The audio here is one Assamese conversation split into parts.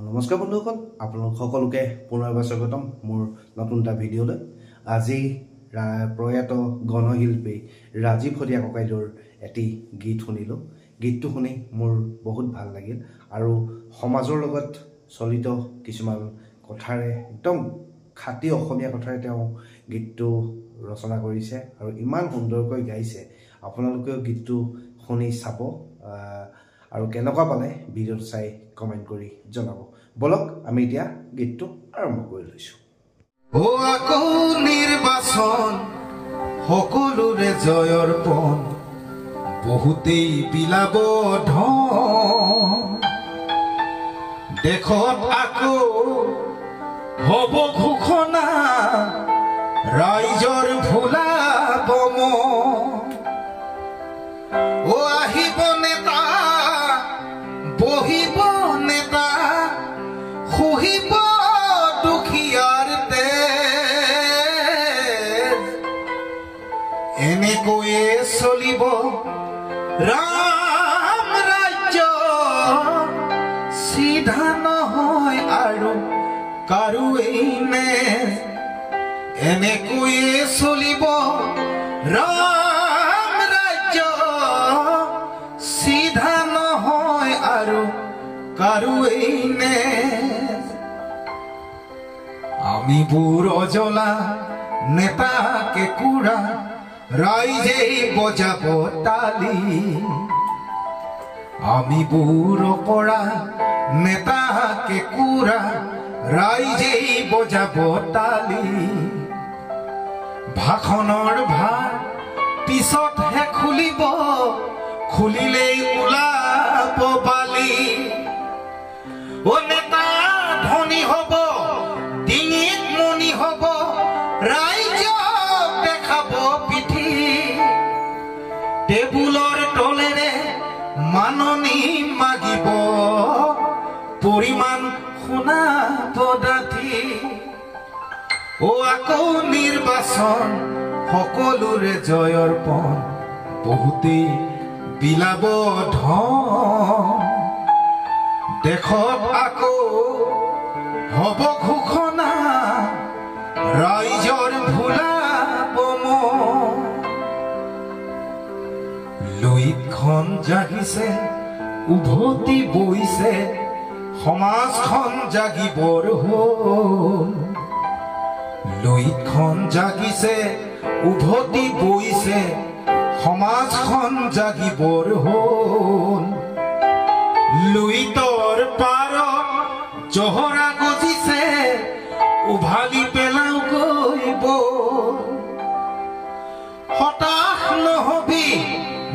নমস্কাৰ বন্ধুসকল, আপোনালোক সকলোকে পুনৰবাৰ স্বাগতম মোৰ নতুন এটা ভিডিঅ'লৈ। আজি প্ৰয়াত গণশিল্পী ৰাজীৱ শদিয়া ককাইদেউৰ এটি গীত শুনিলোঁ। গীতটো শুনি মোৰ বহুত ভাল লাগিল আৰু সমাজৰ লগত চলিত কিছুমান কথাৰে একদম খাটি অসমীয়া কথাৰে তেওঁ গীতটো ৰচনা কৰিছে আৰু ইমান সুন্দৰকৈ গাইছে। আপোনালোকেও গীতটো শুনি চাব আৰু কেনেকুৱা পালে ভিডিঅ'টো চাই কমেণ্ট কৰি জনাব। বলক আমি এতিয়া গীতটো আৰম্ভ কৰি লৈছোঁ। ও আকৌ নিৰ্বাচন সকলোৰে জয়ৰ পণ, বহুতেই বিলাব ধন, দেশত আকৌ হব ঘোষণা, ৰাইজৰ ভোলাব মন। ও আহিব নেতা, বহিব নেতা, খুহিব দুখীয়াৰ তেজ, এনেকৈয়ে চলিব ৰাম ৰাজ্য, চিধা নহয় আৰু কাৰোৱেই নেজ, এনেকৈয়ে চলিব ৰাম ৰাজ্য, চিধা নহয় আৰু কাৰোৱেই নেজ। আমি বুড়ো অজলা নেতাকে কুড়া, রাইজেই বজাব তালি। আমি বুড়ো পড়া নেতাকে কুড়া, রাইজেই বজাব তালি। ভাষণৰ ভাৰ পিছতহে খুলিব, খুলিলেই ওলাব বালি। ও নেতা ধনী হব, ডিঙিত মণি হব, ৰাইজক দেখাব পিঠি। টেবুলৰ তলেৰে মাননি মাগিব, পৰিমাণ শুনাব ডাঠি। ও আকৌ নিৰ্বাচন সকলোৰে জয়ৰ পণ, বহুতেই বিলাব ধন, দেশত আকৌ হব ঘোষণা, ৰাইজৰ ভোলাব মন। লুইতখন জাগিছে, উভতি বৈছে, সমাজখন জাগিবৰ হ'ল। লুইতখন জাগিছে, উভতি বৈছে, সমাজখন জাগিবৰ হ'ল। লুইতৰ পাৰত জহৰা গজিছে, উভালি পেলাও গৈ বল। হতাশ নহবি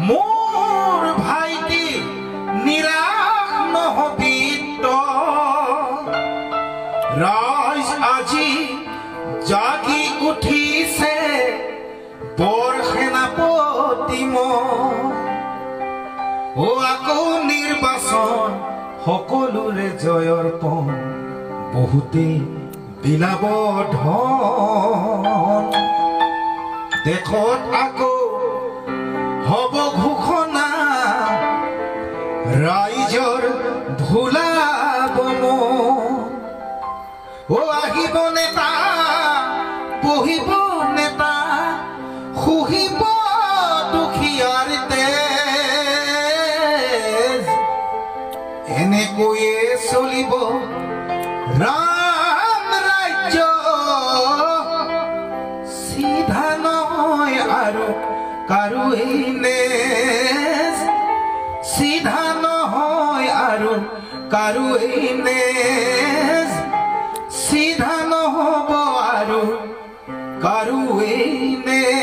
মোৰ ভাইটি, নিৰাশ নহবি তই, ৰাইজ আজি জাগি উঠিছে, বৰ সেনাপতি মই। ও আকৌ নিৰ্বাচন সকলোৰে জয়ৰ পণ, বহুতেই বিলাব ধন, দেশত আকৌ হব ঘোষণা, ৰাইজৰ ভোলাব মন। ও আহিব নেতা, বহিব নেতা, খুহিব দুখীয়াৰ তেজ, এনেকৈয়ে চলিব ৰাম ৰাজ্য, চিধা নহয় আৰু কাৰোৱেই নেজ, চিধা নহয় আৰু কাৰোৱেই নেজ, চিধা নহব আৰু কাৰোৱেই নেজ।